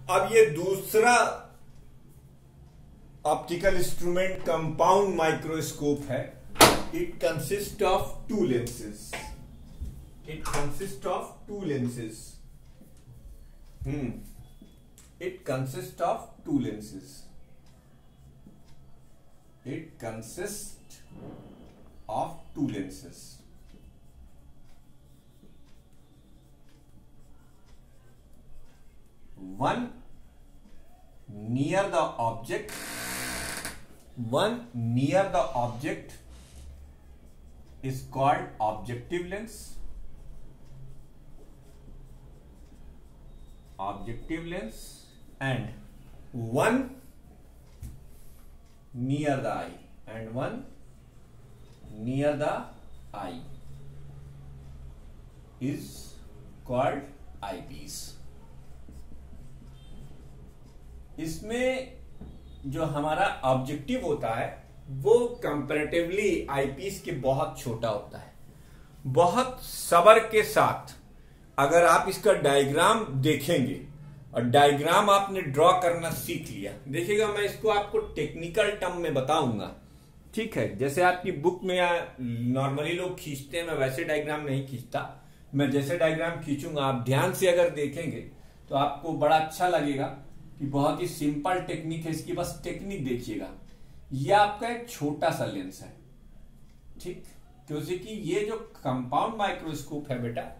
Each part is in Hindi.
अब ये दूसरा ऑप्टिकल इंस्ट्रूमेंट कंपाउंड माइक्रोस्कोप है। It consist of to lenses. It consist of to lenses. It consists of two lenses. It consists of two lenses. One near the object. One near the object is called objective lens. Objective lens. And one near the eye, and one near the eye is called eyepiece. इसमें जो हमारा ऑब्जेक्टिव होता है वो कंपैरेटिवली आईपीस के बहुत छोटा होता है। बहुत सब्र के साथ अगर आप इसका डायग्राम देखेंगे और डायग्राम आपने ड्रॉ करना सीख लिया, देखिएगा मैं इसको आपको टेक्निकल टर्म में बताऊंगा, ठीक है। जैसे आपकी बुक में नॉर्मली लोग खींचते हैं, मैं वैसे डायग्राम नहीं खींचता। मैं जैसे डायग्राम खींचूंगा आप ध्यान से अगर देखेंगे तो आपको बड़ा अच्छा लगेगा कि बहुत ही सिंपल टेक्निक है इसकी। बस टेक्निक देखिएगा। ये आपका एक छोटा सा लेंस है, ठीक, क्योंकि ये जो कंपाउंड माइक्रोस्कोप है बेटा,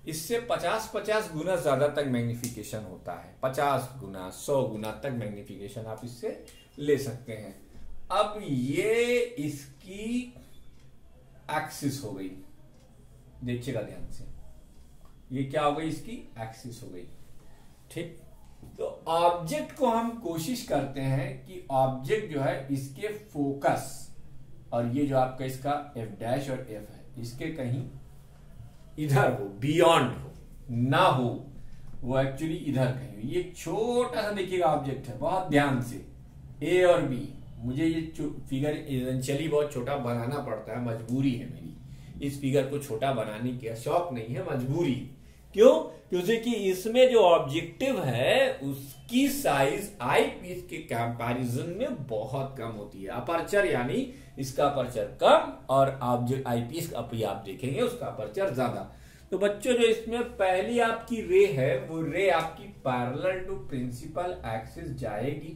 इससे 50 गुना ज्यादा तक मैग्निफिकेशन होता है। 50 गुना 100 गुना तक मैग्निफिकेशन आप इससे ले सकते हैं। अब ये इसकी एक्सिस हो गई, देखिएगा ध्यान से, ये क्या हो गई, इसकी एक्सिस हो गई, ठीक। तो ऑब्जेक्ट को हम कोशिश करते हैं कि ऑब्जेक्ट जो है इसके फोकस, और ये जो आपका इसका एफ डैश और एफ है, इसके कहीं इधर हो, बियॉन्ड हो, ना हो, वो एक्चुअली इधर कहीं। ये छोटा सा देखिएगा ऑब्जेक्ट है, बहुत ध्यान से, ए और बी। मुझे ये फिगर इवेंचुअली बहुत छोटा बनाना पड़ता है, मजबूरी है मेरी। इस फिगर को छोटा बनाने का शौक नहीं है, मजबूरी। क्यों? क्योंकि इसमें जो ऑब्जेक्टिव है उसकी साइज आई पीस के कंपैरिजन में बहुत कम होती है। अपर्चर यानी इसका अपर्चर कम और ऑब्जेक्ट आई पीस आप देखेंगे उसका अपर्चर ज्यादा। तो बच्चों जो इसमें पहली आपकी रे है वो रे आपकी पैरेलल टू प्रिंसिपल एक्सिस जाएगी,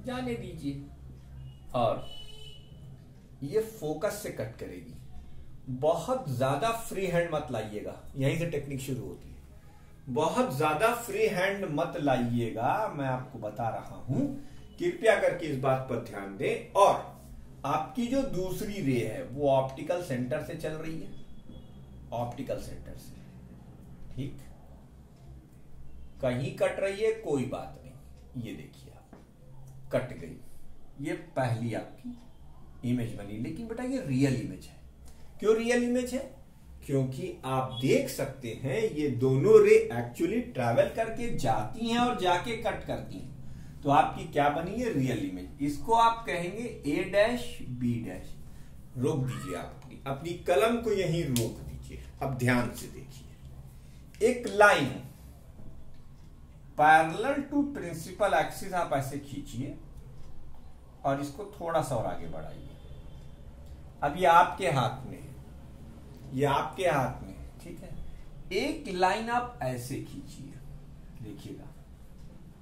जाने दीजिए, और ये फोकस से कट करेगी। बहुत ज्यादा फ्री हैंड मत लाइएगा, यहीं से टेक्निक शुरू होती है। बहुत ज्यादा फ्री हैंड मत लाइएगा, मैं आपको बता रहा हूं, कृपया करके इस बात पर ध्यान दें। और आपकी जो दूसरी रे है वो ऑप्टिकल सेंटर से चल रही है, ऑप्टिकल सेंटर से, ठीक। कहीं कट रही है कोई बात नहीं, ये देखिए आप कट गई। ये पहली आपकी इमेज बनी, लेकिन बेटा ये रियल इमेज है। क्यों रियल इमेज है? क्योंकि आप देख सकते हैं ये दोनों रे एक्चुअली ट्रैवल करके जाती हैं और जाके कट करती हैं। तो आपकी क्या बनी है? Real image. इसको आप कहेंगे ए डैश बी डैश। रोक दीजिए, आप अपनी कलम को यहीं रोक दीजिए। अब ध्यान से देखिए, एक line parallel to principal axis आप ऐसे खींचिए और इसको थोड़ा सा और आगे बढ़ाइए। अब ये आपके हाथ में है, ये आपके हाथ में, ठीक है। एक लाइन आप ऐसे खींचिए, देखिएगा,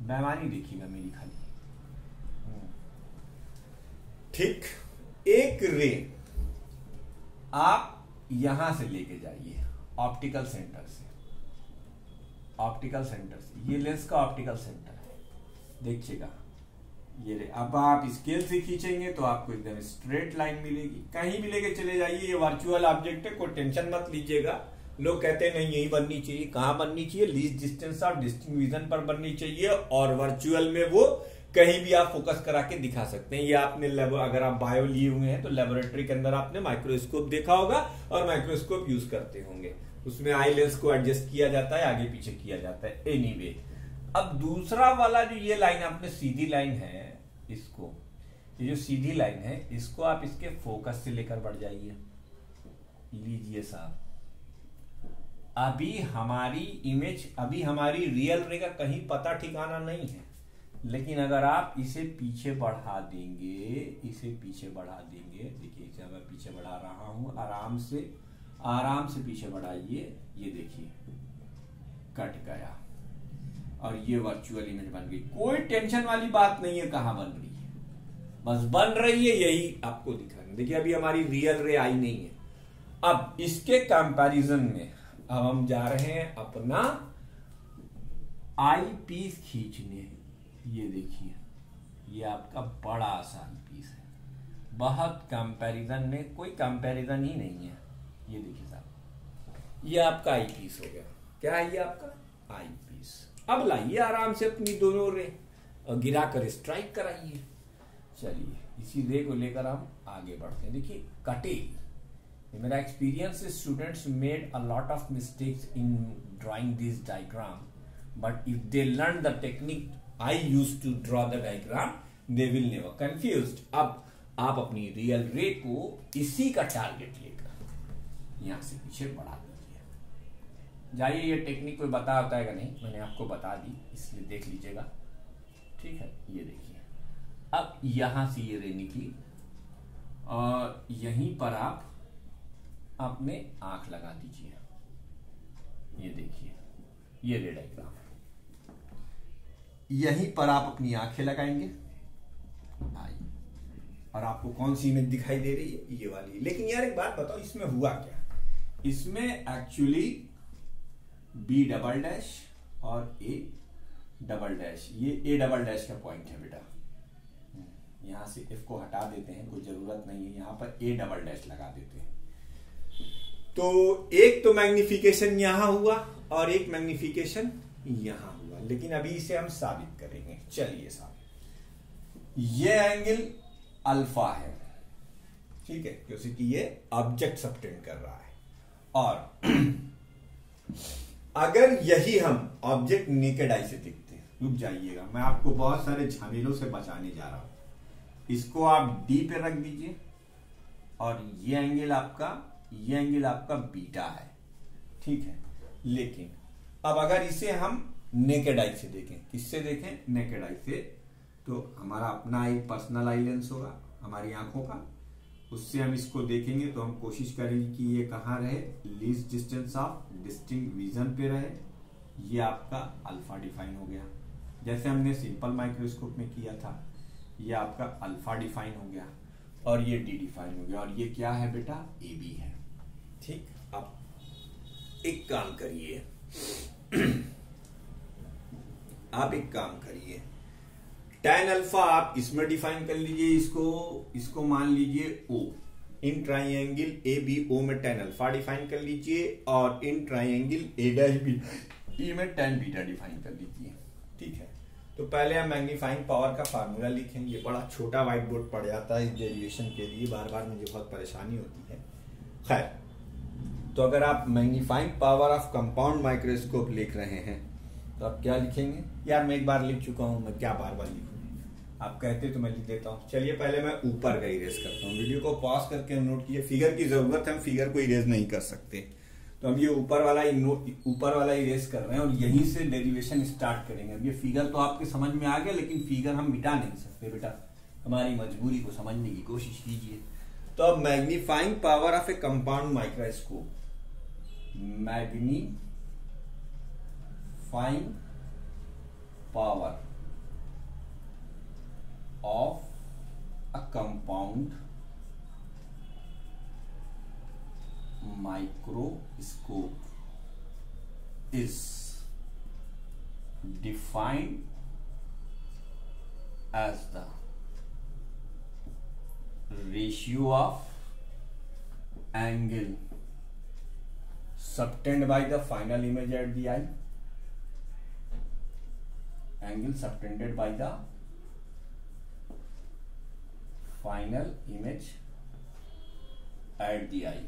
बेईमानी देखिएगा मेरी खाली, ठीक। एक रे आप यहां से लेके जाइए ऑप्टिकल सेंटर से, ऑप्टिकल सेंटर से, ये लेंस का ऑप्टिकल सेंटर है, देखिएगा ये रे। अब आप स्केल से खींचेंगे तो आपको एकदम स्ट्रेट लाइन मिलेगी। कहीं भी लेके चले जाइए, ये वर्चुअल ऑब्जेक्ट है, कोई टेंशन मत लीजिएगा। लोग कहते हैं नहीं यही बननी चाहिए, कहां बननी चाहिए? लीस्ट डिस्टेंस और डिस्टिंक्ट विजन पर बननी चाहिए, और वर्चुअल में वो कहीं भी आप फोकस करा के दिखा सकते हैं। ये आपने अगर आप बायो लिए हुए हैं तो लेबोरेटरी के अंदर आपने माइक्रोस्कोप देखा होगा और माइक्रोस्कोप यूज करते होंगे, उसमें आई लेंस को एडजस्ट किया जाता है, आगे पीछे किया जाता है। एनीवे, अब दूसरा वाला जो ये लाइन आपने सीधी लाइन है, इसको, ये जो सीधी लाइन है, इसको आप इसके फोकस से लेकर बढ़ जाइए। लीजिए साहब, अभी हमारी इमेज, अभी हमारी रियल रे का कहीं पता ठिकाना नहीं है, लेकिन अगर आप इसे पीछे बढ़ा देंगे, इसे पीछे बढ़ा देंगे, देखिए इसे मैं पीछे बढ़ा रहा हूं, आराम से पीछे बढ़ाइए, ये देखिए कट गया और ये वर्चुअल इमेज बन गई। कोई टेंशन वाली बात नहीं है कहां बन रही है, बस बन रही है, यही आपको दिख रहा है। देखिए अभी हमारी रियल रे आई नहीं है। अब इसके कंपैरिजन में अब हम जा रहे हैं अपना आई पीस खींचने। ये देखिए ये आपका बड़ा सा आई पीस है, बहुत कंपैरिजन में कोई कंपैरिजन ही नहीं है। ये देखिए साहब, ये आपका आई पीस हो गया। क्या है ये आपका आई पीस। अब लाइए आराम से अपनी दोनों रे और गिरा कर स्ट्राइक कराइए। चलिए इसी रे को लेकर हम आगे बढ़ते हैं। देखिए कटे, मेरा experience, students made a lot of mistakes in drawing this diagram, but if they learn the technique I use to draw the diagram they will never confused. अब आप अपनी रियल रे को इसी का टारगेट लेकर यहां से पीछे बढ़ा दीजिए। जाइए, ये टेक्निक कोई बता होता है कि नहीं, मैंने आपको बता दी, इसलिए देख लीजिएगा। ठीक है, ये देखिए अब यहां से ये रे निकली और यहीं पर आप अपने आंख लगा दीजिए। ये देखिए ये रे डायग्राम, यहीं पर आप अपनी आंखें लगाएंगे आई, और आपको कौन सी इमेज दिखाई दे रही है, ये वाली। लेकिन यार एक बात बताओ, इसमें हुआ क्या? इसमें एक्चुअली बी डबल डैश और ए डबल डैश, ये ए डबल डैश का पॉइंट है बेटा। यहां से एफ को हटा देते हैं, कोई जरूरत नहीं है, यहां पर ए डबल डैश लगा देते हैं। तो एक तो मैग्निफिकेशन यहां हुआ और एक मैग्निफिकेशन यहां हुआ, लेकिन अभी इसे हम साबित करेंगे। चलिए साबित, ये एंगल अल्फा है, ठीक है, क्योंकि ये ऑब्जेक्ट सबटेंड कर रहा है। और अगर यही हम ऑब्जेक्ट नेकेड आई से देखते हैं, रुक जाइएगा, मैं आपको बहुत सारे झमेलों से बचाने जा रहा हूं। इसको आप डी पे रख दीजिए और ये एंगल आपका बीटा है, ठीक है। लेकिन अब अगर इसे हम नेकेड आई से देखें, किससे देखें? नेकेड आई से, तो हमारा अपना एक पर्सनल आई लेंस होगा हमारी आंखों का, उससे हम इसको देखेंगे तो हम कोशिश करेंगे कि ये कहां रहे, least distance of distinct vision पे रहे। ये आपका अल्फा डिफाइन हो गया, जैसे हमने सिंपल माइक्रोस्कोप में किया था। ये आपका अल्फा डिफाइन हो गया और ये डी डिफाइन हो गया, और ये क्या है बेटा? ए बी है, ठीक। अब एक काम करिए आप एक काम करिए, tan अल्फा आप इसमें डिफाइन कर लीजिए, इसको मान लीजिए O। In triangle A B O में tan अल्फा डिफाइन कर लीजिए और in triangle A dash B E में tan बीटा डिफाइन कर लीजिए, ठीक है। तो पहले हम मैग्नीफाइंग पावर का फार्मूला लिखेंगे। बड़ा छोटा व्हाइट बोर्ड पड़ जाता है इस डेरिवेशन के लिए, बार बार मुझे बहुत परेशानी होती है। खैर, तो अगर आप magnifying power of compound microscope लिख रहे हैं तो आप क्या लिखेंगे? यार मैं एक बार लिख चुका हूं, मैं क्या बार बार लिखूं? आप कहते तो मैं लिख देता हूं। चलिए पहले मैं ऊपर का इरेज करता हूं, वीडियो को पॉज करके नोट कीजिए। फिगर की जरूरत है, हम फिगर को इरेज नहीं कर सकते, तो हम ये ऊपर वाला इरेज कर रहे हैं और यहीं से डेरिवेशन स्टार्ट करेंगे। अब ये फिगर तो आपके समझ में आ गया, लेकिन फिगर हम मिटा नहीं सकते बेटा, हमारी मजबूरी को समझने की कोशिश कीजिए। तो अब magnifying power of A compound microscope, magnifying power of a compound microscope is defined as the ratio of angle subtended by the final image at the eye, angle subtended by the final image at the eye।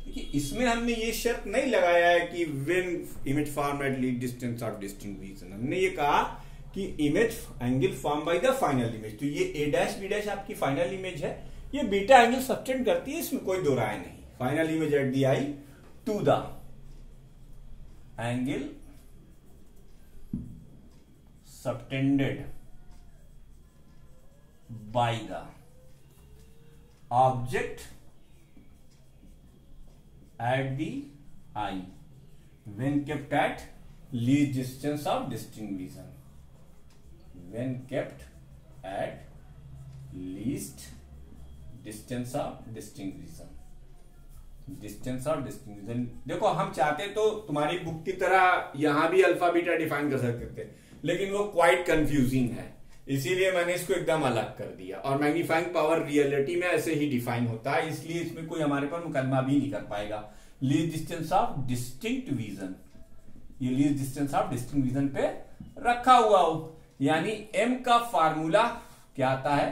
देखिए इसमें हमने ये शर्त नहीं लगाया है कि when image form at least distance of distinct vision, हमने ये कहा कि image angle form by the final image. तो ये ए डैश बी डैश आपकी फाइनल इमेज है, ये बीटा एंगल सबटेंड करती है, इसमें कोई दो राय नहीं। Final image at the eye to the angle subtended by the object at the eye when kept at least distance of distinct vision. When kept at least distance of distinct vision. Distance of distinct vision. देखो हम चाहते तो तुम्हारी बुक की तरह यहां भी अल्फा बीटा डिफाइन कर सकते थे, लेकिन वो क्वाइट कंफ्यूजिंग है, इसीलिए मैंने इसको एकदम अलग कर दिया। और मैग्नीफाइंग पावर रियलिटी में ऐसे ही डिफाइन होता है, इसलिए इसमें कोई हमारे पर मुकदमा भी नहीं कर पाएगा। Least distance of distinct vision, ये least distance of distinct vision पे रखा हुआ हो, यानी एम का फार्मूला क्या आता है,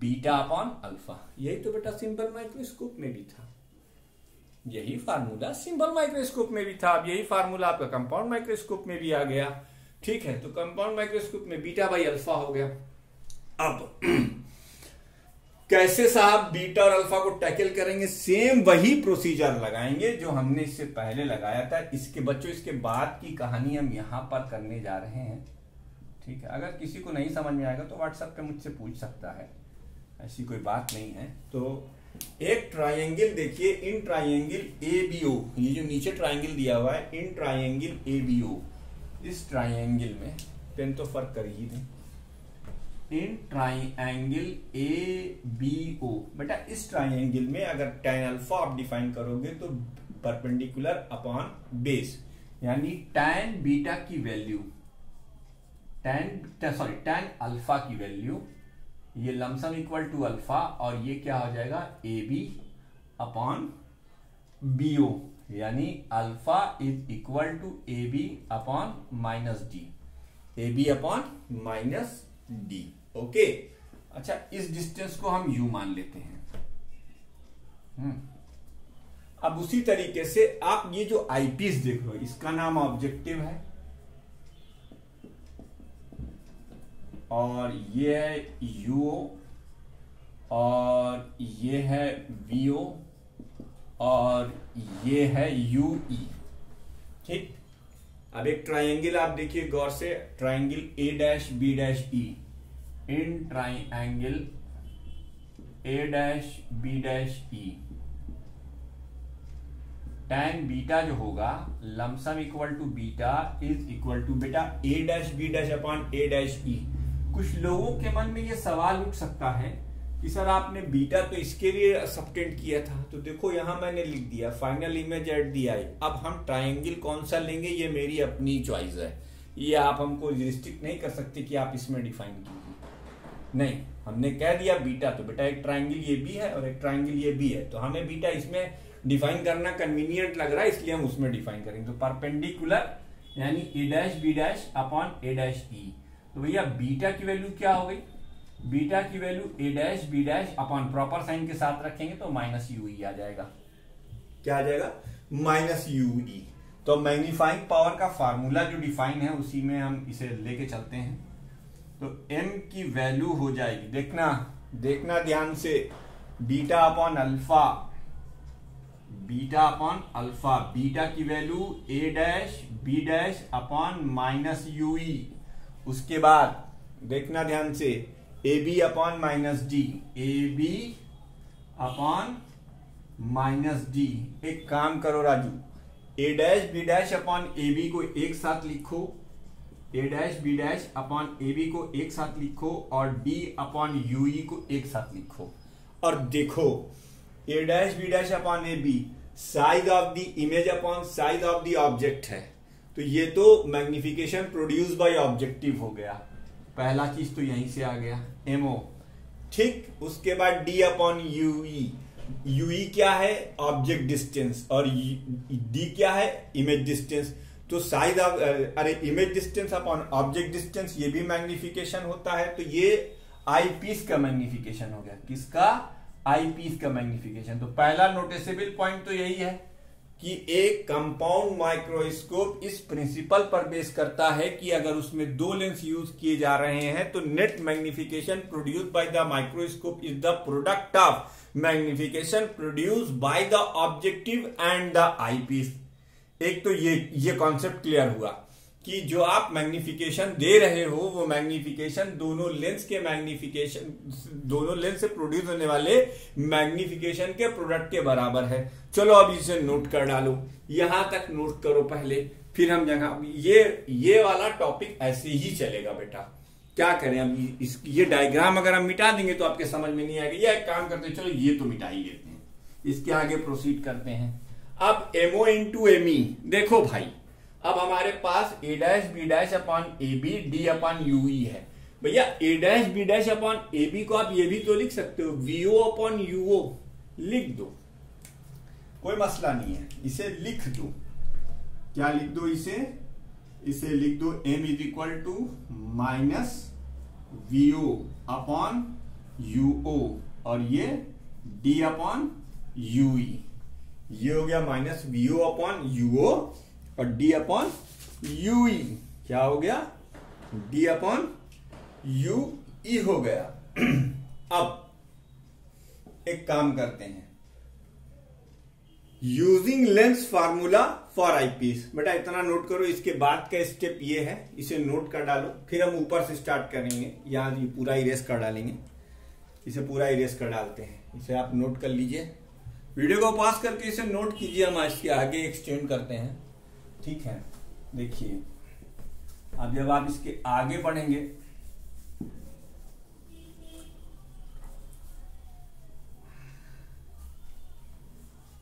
बीटा अपॉन अल्फा। यही तो बेटा सिंपल माइक्रोस्कोप में भी था, यही फार्मूला सिंपल माइक्रोस्कोप में भी था। अब यही फार्मूला आपका कंपाउंड माइक्रोस्कोप में भी आ गया। ठीक है, तो कंपाउंड माइक्रोस्कोप में बीटा बाई अल्फा हो गया। अब कैसे साहब बीटा और अल्फा को टैकल करेंगे, सेम वही प्रोसीजर लगाएंगे जो हमने इससे पहले लगाया था। इसके बच्चों इसके बाद की कहानी हम यहां पर करने जा रहे हैं। ठीक है, अगर किसी को नहीं समझ में आएगा तो व्हाट्सएप पे मुझसे पूछ सकता है, ऐसी कोई बात नहीं है। तो एक ट्राइंगल देखिए, इन ट्राइंगल एबीओ, ये जो नीचे ट्राइंगल दिया हुआ है, इन ट्राइंगल एबीओ, इस ट्राइंगल में पेन तो फर्क कर ही दें, इन ट्राइंगल एबीओ, बेटा इस ट्राइंगल में अगर tan अल्फा आप डिफाइन करोगे तो परपेंडिकुलर अपॉन बेस, यानी tan बीटा की वैल्यू, tan अल्फा की वैल्यू, ये लमसम इक्वल टू अल्फा, और ये क्या हो जाएगा ए बी अपॉन बीओ, यानी alpha is equal to A B upon minus D, A B upon minus D. Okay, अच्छा इस डिस्टेंस को हम यू मान लेते हैं। अब उसी तरीके से आप ये जो आईपीस देख लो, इसका नाम ऑब्जेक्टिव है, और ये है यूओ, और ये है वीओ, और ये है यूई। ठीक, अब एक ट्राइंगल आप देखिए गौर से, triangle A dash B dash E, in triangle A dash B dash E, tan beta जो होगा lump sum equal to beta is equal to beta A dash B dash upon A dash E. कुछ लोगों के मन में ये सवाल उठ सकता है कि सर आपने बीटा तो इसके लिए सबटेंड किया था, तो देखो यहां मैंने लिख दिया फाइनल इमेज एट दी आई। अब हम ट्राइंगल कौन सा लेंगे ये मेरी अपनी चॉइस है, ये आप हमको रिस्ट्रिक्ट नहीं कर सकते कि आप इसमें डिफाइन कीजिए, नहीं, हमने कह दिया बीटा, तो बेटा एक ट्राइंगल ये भी है और एक ट्राइंगल ये भी है, तो हमें बीटा इसमें डिफाइन करना कन्वीनियंट लग रहा है, इसलिए हम उसमें डिफाइन करेंगे। तो परपेंडिकुलर यानी ए dash B dash upon A dash ई, तो भैया बीटा की वैल्यू क्या हो गई, बीटा की value A dash B dash upon proper sign के साथ रखेंगे तो माइनस यूई आ जाएगा। क्या आ जाएगा, माइनस यूई। तो मैग्नीफाइंग पावर का फार्मूला जो डिफाइन है उसी में हम इसे लेके चलते हैं। तो m की वैल्यू हो जाएगी, देखना ध्यान से, beta upon alpha, beta upon alpha, beta की value A dash B dash upon minus U. उसके बाद देखना ध्यान से, A B upon minus D, A B upon minus D. एक काम करो Raju, A dash B dash upon A B को एक साथ लिखो, A dash B dash upon A B को एक साथ लिखो, और डी अपॉन यूई को एक साथ लिखो। और देखो A dash B dash upon A B size of the image upon size of the object है, तो ये तो मैग्निफिकेशन प्रोड्यूस बाय ऑब्जेक्टिव हो गया, पहला चीज तो यहीं से आ गया एमओ। ठीक, उसके बाद डी अपॉन यूई, यूई क्या है, ऑब्जेक्ट डिस्टेंस, और डी क्या है, इमेज डिस्टेंस। तो size of image distance upon object distance, ये भी मैग्निफिकेशन होता है, तो ये आई पीस का मैग्निफिकेशन हो गया। किसका, आई पीस का मैग्निफिकेशन। तो पहला नोटिसेबल पॉइंट तो यही है कि एक कंपाउंड माइक्रोस्कोप इस प्रिंसिपल पर बेस करता है कि अगर उसमें दो लेंस यूज किए जा रहे हैं तो net magnification produced by the microscope is the product of magnification produced by the objective and the eyepiece. एक तो ये कॉन्सेप्ट क्लियर हुआ कि जो आप मैग्निफिकेशन दे रहे हो वो मैग्निफिकेशन दोनों लेंस से प्रोड्यूस होने वाले मैग्निफिकेशन के प्रोडक्ट के बराबर है। चलो अब इसे नोट कर डालो, यहां तक नोट करो पहले, फिर हम जगह ये वाला टॉपिक ऐसे ही चलेगा बेटा। क्या करें अब, ये डायग्राम अगर हम मिटा देंगे तो आपके समझ में नहीं आएगा। ये एक काम करते हैं, चलो ये तो मिटा ही लेते हैं, इसके आगे प्रोसीड करते हैं। अब MO इंटू ME, देखो भाई अब हमारे पास A dash B dash upon AB D upon UE है। भैया A dash B dash upon AB को आप ये भी तो लिख सकते हो, VO अपॉन UO लिख दो, कोई मसला नहीं है, इसे लिख दो। क्या लिख दो इसे लिख दो M is equal to minus VO upon UO और ये D अपॉन UE। ये हो गया माइनस VO अपॉन UO और D अपॉन UE। क्या हो गया? D अपॉन UE हो गया। अब एक काम करते हैं, using lens formula for eyepiece. बेटा इतना नोट करो, इसके बाद का स्टेप ये है, इसे नोट कर डालो, फिर हम ऊपर से स्टार्ट करेंगे। यहां ये पूरा इरेज कर डालेंगे, इसे पूरा इरेज कर डालते हैं, इसे आप नोट कर लीजिए। वीडियो को पॉज करके इसे नोट कीजिए, हम इसके आगे एक्सटेंड करते हैं। ठीक है, देखिए अब जब आप इसके आगे बढ़ेंगे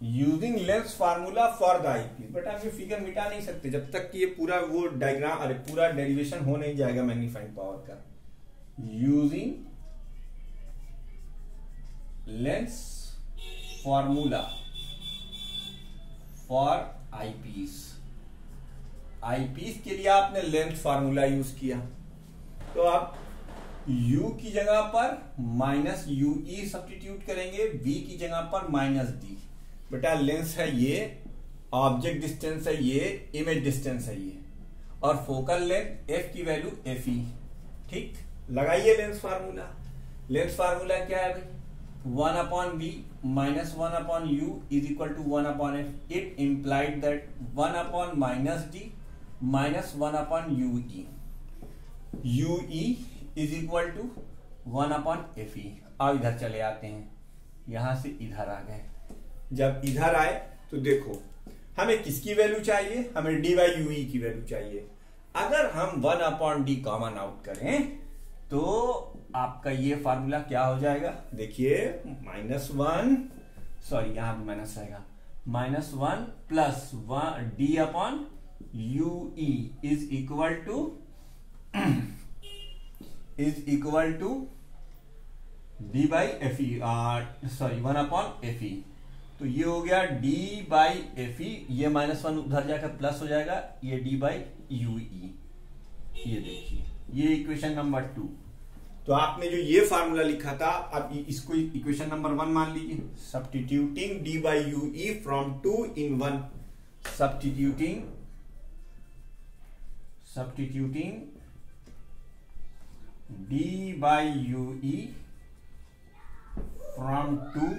using lens formula for the eyepiece. बेटा आप ये फिगर मिटा नहीं सकते जब तक कि ये पूरा वो डायग्राम, अरे पूरा डेरिवेशन हो नहीं जाएगा मैग्नीफाइंग पावर का। Using lens formula for eyepiece. Eyepiece के लिए आपने लेंस फार्मूला यूज किया, तो आप U की जगह पर माइनस UE सब्स्टिट्यूट करेंगे, V की जगह पर माइनस D। बेटा लेंस है ये, ऑब्जेक्ट डिस्टेंस है ये, इमेज डिस्टेंस है ये, और फोकल लेंथ F की वैल्यू FE। ठीक, लगाइए लेंस फार्मूला। लेंस फार्मूला क्या है भाई? 1 upon V minus 1 upon U is equal to 1 upon F। It implied that 1 upon minus D minus 1 upon UE। UE is equal to 1 upon FE। अब इधर चले आते हैं, यहां से इधर आ गए। जब इधर आए तो देखो हमें किसकी वैल्यू चाहिए? हमें D बाई UE की वैल्यू चाहिए। अगर हम 1 अपॉन D कॉमन आउट करें तो आपका ये फार्मूला क्या हो जाएगा? देखिए -1, सॉरी यहां पे माइनस आएगा, -1 plus D upon UE is equal to D by FE, sorry 1 upon FE। तो ये हो गया D बाई FE, ये -1 उधर जाकर प्लस हो जाएगा, ये D बाई UE। ये देखिए ये इक्वेशन नंबर 2। तो आपने जो ये फार्मूला लिखा था, अब इसको इक्वेशन नंबर 1 मान लीजिए। Substituting D by UE from 2 in 1, substituting D by UE from 2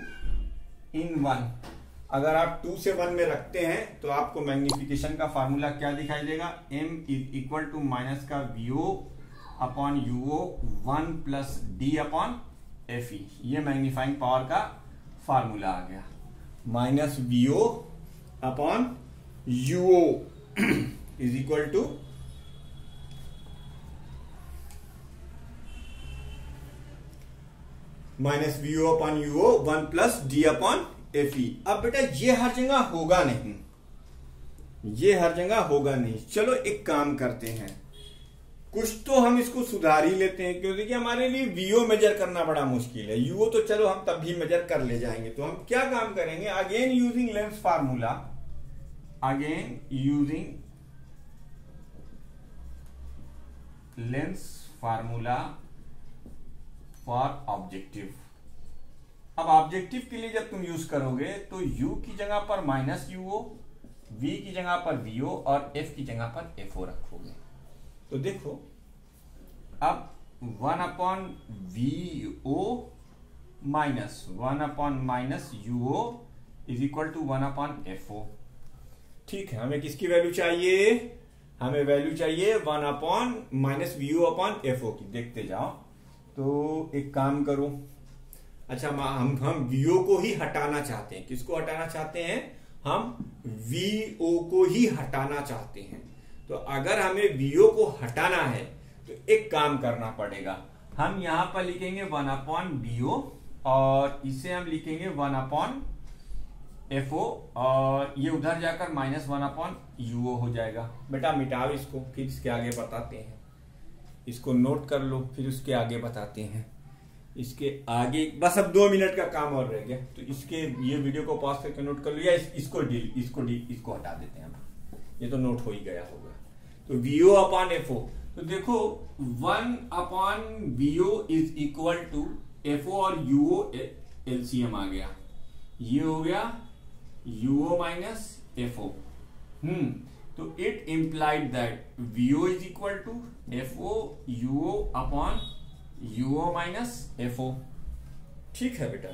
in 1। अगर आप 2 से 1 में रखते हैं तो आपको मैग्निफिकेशन का फार्मूला क्या दिखाई देगा? M is equal to minus का VO upon UO 1 plus D upon FE। ये मैग्नीफाइंग पावर का फार्मूला आ गया, minus VO upon UO is equal to minus VO upon UO 1 plus D upon FE। अब बेटा ये हर जगह होगा नहीं, ये हर जगह होगा नहीं। चलो एक काम करते हैं, कुछ तो हम इसको सुधार ही लेते हैं, क्योंकि हमारे लिए VO मेजर करना बड़ा मुश्किल है। UO तो चलो हम तब भी मेजर कर ले जाएंगे। तो हम क्या काम करेंगे? Again using lens formula, again using lens formula for objective. अब ऑब्जेक्टिव के लिए जब तुम यूज करोगे तो U की जगह पर माइनस UO, V की जगह पर VO और F की जगह पर FO रखोगे। तो देखो अब 1 upon VO minus 1 upon minus UO is equal to 1 upon FO। ठीक है, हमें किसकी वैल्यू चाहिए? हमें वैल्यू चाहिए 1 upon minus VO upon FO की। देखते जाओ। तो एक काम करो, अच्छा हम VO को ही हटाना चाहते हैं। किसको हटाना चाहते हैं? हम VO को ही हटाना चाहते हैं। तो अगर हमें VO को हटाना है तो एक काम करना पड़ेगा। हम यहां पर लिखेंगे 1 अपॉन VO और इसे हम लिखेंगे 1 अपॉन FO और ये उधर जाकर -1 अपॉन UO हो जाएगा। बेटा मिटाओ इसको, फिर इसके आगे बताते हैं। इसको नोट कर लो, फिर उसके आगे बताते हैं। इसके आगे बस अब 2 मिनट का काम और रह गया, तो इसके ये वीडियो को पॉज करके नोट कर लो, या इसको हटा देते हैं हम। ये तो नोट हो ही गया होगा। तो VO अपॉन FO, तो देखो 1 upon VO is equal to FO और UO LCM आ गया। ये हो गया UO माइनस FO। तो it implied that VO is equal to FO UO upon UO minus FO। ठीक है बेटा।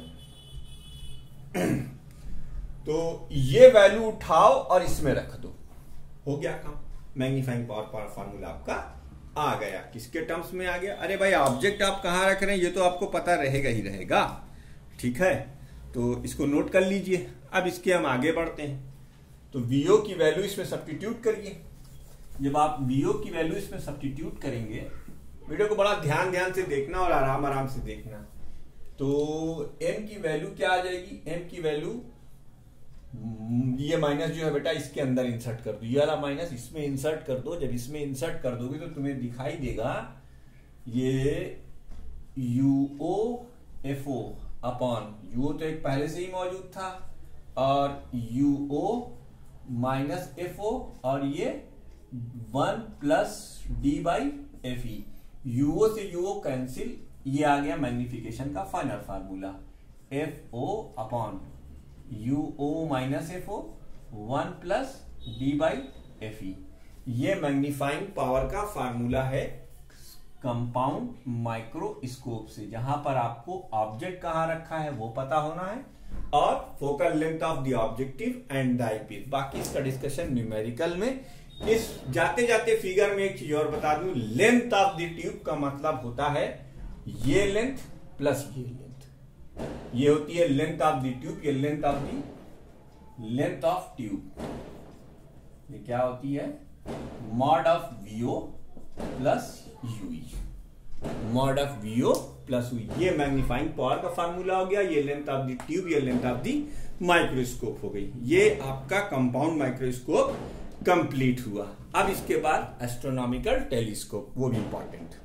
तो ये वैल्यू उठाओ और इसमें रख दो, हो गया काम। मैग्नीफाइंग पावर फार्मूला आपका आ गया। किसके टर्म्स में आ गया? अरे भाई ऑब्जेक्ट आप कहां रख रहे हैं ये तो आपको पता रहेगा ही रहेगा। ठीक है, तो इसको नोट कर लीजिए। अब इसके हम आगे बढ़ते हैं। तो VO की वैल्यू इसमें सब्स्टिट्यूट करिए। जब आप VO की वैल्यू इसमें सब्स्टिट्यूट करेंगे, वीडियो को बड़ा ध्यान से देखना और आराम से देखना। तो M की वैल्यू क्या आ जाएगी? M की वैल्यू, ये माइनस जो है बेटा इसके अंदर इंसर्ट कर दो, ये वाला माइनस इसमें इंसर्ट कर दो। जब इसमें इंसर्ट कर दोगे तो तुम्हें दिखाई देगा ये UO FO अपॉन UO तो एक पहले से ही मौजूद था, और UO माइनस FO और ये 1 plus D by FE। UO से UO कैंसिल, ये आ गया मैग्निफिकेशन का final formula. FO upon UO minus FO 1 plus D by FE। ये मैग्नीफाइंग पावर का फार्मूला है कंपाउंड माइक्रोस्कोप से, जहां पर आपको ऑब्जेक्ट कहां रखा है वो पता होना है, और focal length of the objective and the eyepiece. बाकी इसका डिस्कशन न्यूमेरिकल में। इस जाते जाते फिगर में एक चीज और बता दूं, लेंथ ऑफ द ट्यूब का मतलब होता है ये लेंथ प्लस ये लेंथ। ये होती है लेंथ ऑफ द ट्यूब, ये लेंथ ऑफ ट्यूब। ये क्या होती है? Mod of VO plus UE। Mod of VO plus UE, ये मैग्नीफाइंग पावर का फार्मूला हो गया। ये लेंथ ऑफ द ट्यूब, ये लेंथ ऑफ द माइक्रोस्कोप हो गई। ये आपका कंपाउंड माइक्रोस्कोप कंप्लीट हुआ। अब इसके बाद एस्ट्रोनॉमिकल टेलीस्कोप, वो भी इंपॉर्टेंट।